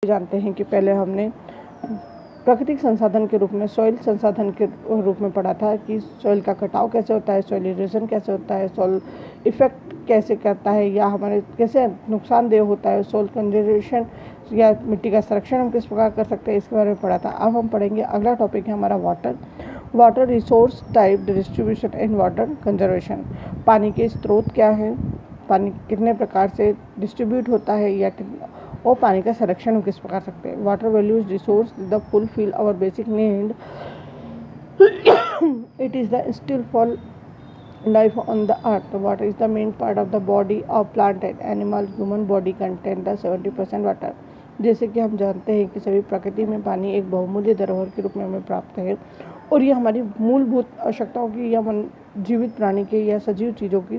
जानते हैं कि पहले हमने प्राकृतिक संसाधन के रूप में सॉइल संसाधन के रूप में पढ़ा था कि सॉइल का कटाव कैसे होता है, सॉइल इरोजन कैसे होता है, सॉइल इफेक्ट कैसे करता है या हमारे कैसे नुकसानदेह होता है, सॉइल कंजर्वेशन या मिट्टी का संरक्षण हम किस प्रकार कर सकते हैं, इसके बारे में पढ़ा था। अब हम पढ़ेंगे, अगला टॉपिक है हमारा water resource type distribution and water conservation. पानी के स्रोत क्या हैं, पानी कितने प्रकार से डिस्ट्रीब्यूट होता है या और पानी का संरक्षण हम किस प्रकार सकते हैं। Water values resource the fulfil our basic need, it is the still for life on the earth. Water is the main part of the body of plant and animal. Human body contain the 70% water. जैसे कि हम जानते हैं कि सभी प्रकृति में पानी एक बहुमूल्य धरोहर के रूप में हमें प्राप्त है और ये हमारी मूलभूत आवश्यकताओं की या जीवित प्राणी के या सजीव चीज़ों की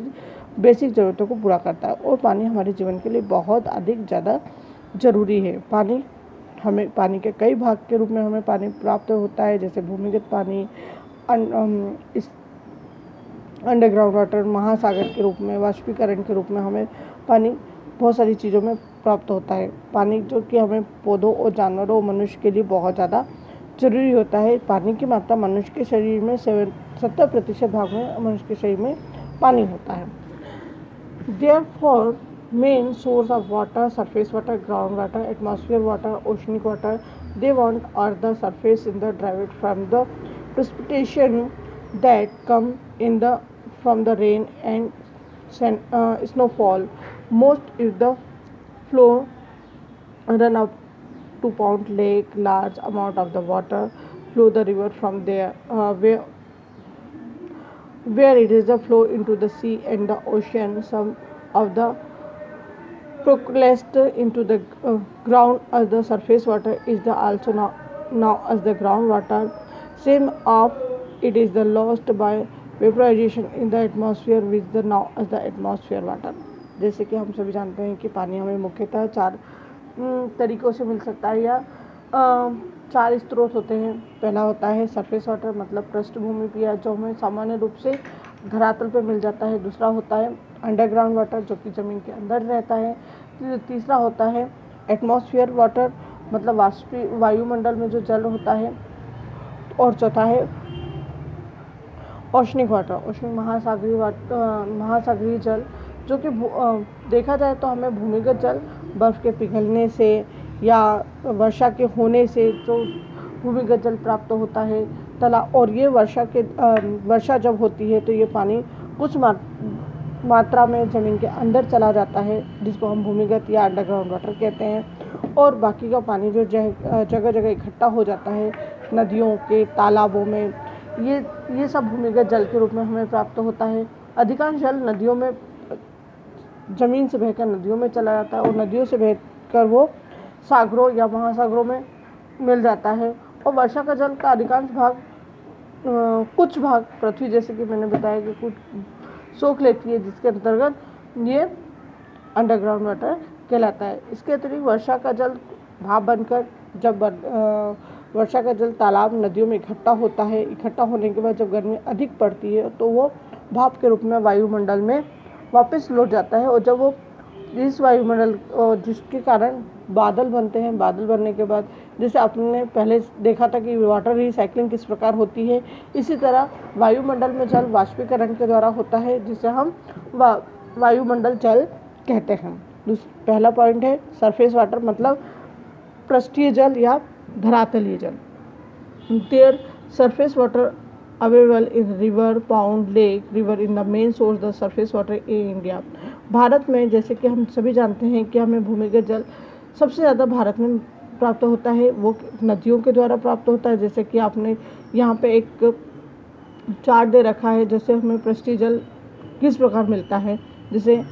बेसिक ज़रूरतों को पूरा करता है और पानी हमारे जीवन के लिए बहुत अधिक ज़्यादा ज़रूरी है। हमें पानी के कई भाग के रूप में हमें पानी प्राप्त होता है, जैसे भूमिगत पानी, इस अंडरग्राउंड वाटर, महासागर के रूप में, वाष्पीकरण के रूप में हमें पानी बहुत सारी चीज़ों में प्राप्त होता है। पानी जो कि हमें पौधों और जानवरों और मनुष्य के लिए बहुत ज़्यादा जरूरी होता है। पानी की मात्रा मनुष्य के शरीर में 70% भाग में मनुष्य के शरीर में पानी होता है। Therefore, main source of water, surface water, groundwater, atmosphere water, oceanic water, they want are the surface in the derived from the precipitation that come in the from the rain and snowfall. Most is the flow run up to pond, lake, large amount of the water flow the river from there where it is the flow into the sea and the ocean. Some of the percolate into the ground as the surface water is the also now as the groundwater. Same of it is the lost by vaporization in the atmosphere with the now as the atmosphere water. जैसे कि हम सभी जानते हैं कि पानी हमें मुख्यतः 4 तरीकों से मिल सकता है या 4 स्रोत होते हैं। पहला होता है सरफेस वाटर, मतलब पृष्ठभूमि पिया जो हमें सामान्य रूप से धरातल पर मिल जाता है। दूसरा होता है अंडरग्राउंड वाटर जो कि ज़मीन के अंदर रहता है। तीसरा होता है एटमॉस्फेयर वाटर, मतलब वायुमंडल में जो जल होता है। और चौथा है ओशनिक वाटर, ओशनिक महासागरीय जल, जो कि देखा जाए तो हमें भूमिगत जल बर्फ़ के पिघलने से या वर्षा के होने से जो भूमिगत जल प्राप्त होता है तालाब, और ये वर्षा जब होती है तो ये पानी कुछ मात्रा में ज़मीन के अंदर चला जाता है जिसको हम भूमिगत या अंडरग्राउंड वाटर कहते हैं। और बाकी का पानी जो जगह जगह इकट्ठा हो जाता है नदियों के, तालाबों में, ये सब भूमिगत जल के रूप में हमें प्राप्त होता है। अधिकांश जल नदियों में ज़मीन से बहकर नदियों में चला जाता है और नदियों से बहकर वो सागरों या महासागरों में मिल जाता है। और वर्षा का जल का अधिकांश भाग, कुछ भाग पृथ्वी, जैसे कि मैंने बताया कि कुछ सोख लेती है, जिसके अंतर्गत ये अंडरग्राउंड वाटर कहलाता है। इसके अतिरिक्त वर्षा का जल भाप बनकर जब वर्षा का जल तालाब नदियों में इकट्ठा होता है, इकट्ठा होने के बाद जब गर्मी अधिक पड़ती है तो वो भाप के रूप में वायुमंडल में वापस लौट जाता है। और जब वो इस वायुमंडल, जिसके कारण बादल बनते हैं, बादल बनने के बाद जैसे आपने पहले देखा था कि वाटर रिसाइक्लिंग किस प्रकार होती है, इसी तरह वायुमंडल में जल वाष्पीकरण के द्वारा होता है, जिसे हम वायुमंडल जल कहते हैं। पहला पॉइंट है सरफेस वाटर, मतलब पृष्ठीय जल या धरातलीय जल। Their surface water available in river, pound, lake, river in the main source the surface water in India. Bharat में जैसे कि हम सभी जानते हैं कि हमें भूमिगत जल सबसे ज़्यादा भारत में प्राप्त होता है, वो नदियों के द्वारा प्राप्त होता है। जैसे कि आपने यहाँ पे एक चार्ट दे रखा है, जैसे हमें पृष्ठीय जल किस प्रकार मिलता है, जैसे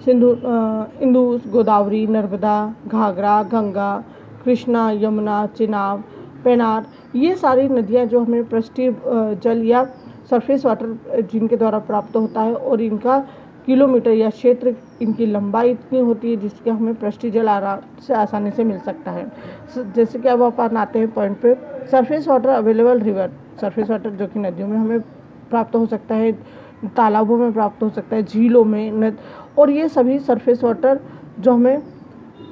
इंदुस, गोदावरी, नर्मदा, घाघरा, गंगा, कृष्णा, यमुना, चिनाब, पेनार, ये सारी नदियाँ जो हमें पृष्ठीय जल या सरफेस वाटर जिनके द्वारा प्राप्त होता है, और इनका किलोमीटर या क्षेत्र, इनकी लंबाई इतनी होती है जिसके हमें पृष्ठीय जल आसानी से मिल सकता है। जैसे कि अब अपन आते हैं पॉइंट पे, surface water available river, surface water जो कि नदियों में हमें प्राप्त हो सकता है, तालाबों में प्राप्त हो सकता है, झीलों में, और ये सभी सरफेस वाटर जो हमें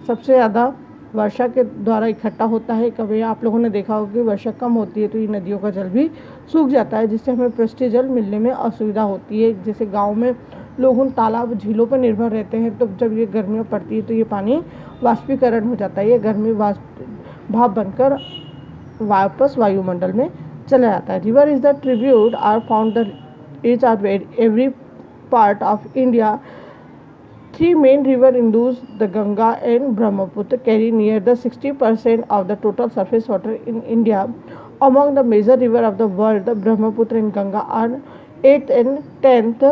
सबसे ज़्यादा वर्षा के द्वारा इकट्ठा होता है। कभी आप लोगों ने देखा होगा कि वर्षा कम होती है तो ये नदियों का जल भी सूख जाता है, जिससे हमें पृष्ठीय जल मिलने में असुविधा होती है। जैसे गांव में लोग उन तालाब झीलों पर निर्भर रहते हैं, तो जब ये गर्मियाँ पड़ती है तो ये पानी वाष्पीकरण हो जाता है, ये गर्मी भाप बनकर वापस वायुमंडल में चला जाता है। River is the tribute are found every part of India. Three main river Indus, the Ganga and Brahmaputra, carry near the 60% of the total surface water in India. Among the major rivers of the world, the Brahmaputra and Ganga are 8th and 10th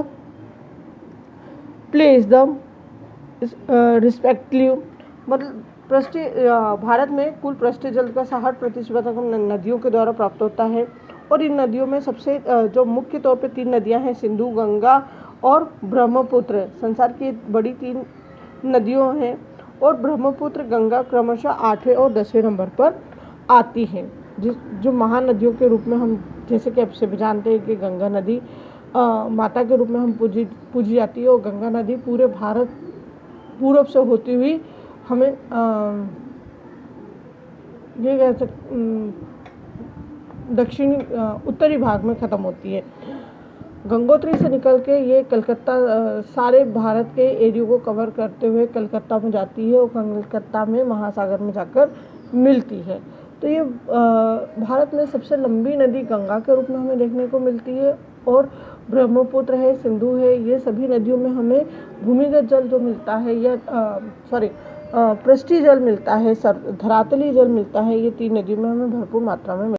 place, the respectively. मतलब भारत में कुल पृष्ठीय जल का 60% नदियों के द्वारा प्राप्त होता है, और इन नदियों में सबसे जो मुख्य तौर पे 3 नदियां हैं, सिंधु, गंगा और ब्रह्मपुत्र, संसार की बड़ी 3 नदियों हैं, और ब्रह्मपुत्र गंगा क्रमशः 8वें और 10वें नंबर पर आती हैं। जो महानदियों के रूप में हम जैसे कि अब से भी जानते हैं कि गंगा नदी माता के रूप में हम पूजी जाती है, और गंगा नदी पूरे भारत पूर्व से होती हुई हमें ये कह सकते दक्षिणी उत्तरी भाग में ख़त्म होती है। गंगोत्री से निकल के ये कलकत्ता सारे भारत के एरिया को कवर करते हुए कलकत्ता में जाती है, और कलकत्ता में महासागर में जाकर मिलती है। तो ये भारत में सबसे लंबी नदी गंगा के रूप में हमें देखने को मिलती है, और ब्रह्मपुत्र है, सिंधु है, ये सभी नदियों में हमें भूमिगत जल जो मिलता है या पृष्ठीय जल मिलता है, धरातली जल मिलता है, ये 3 नदियों में हमें भरपूर मात्रा में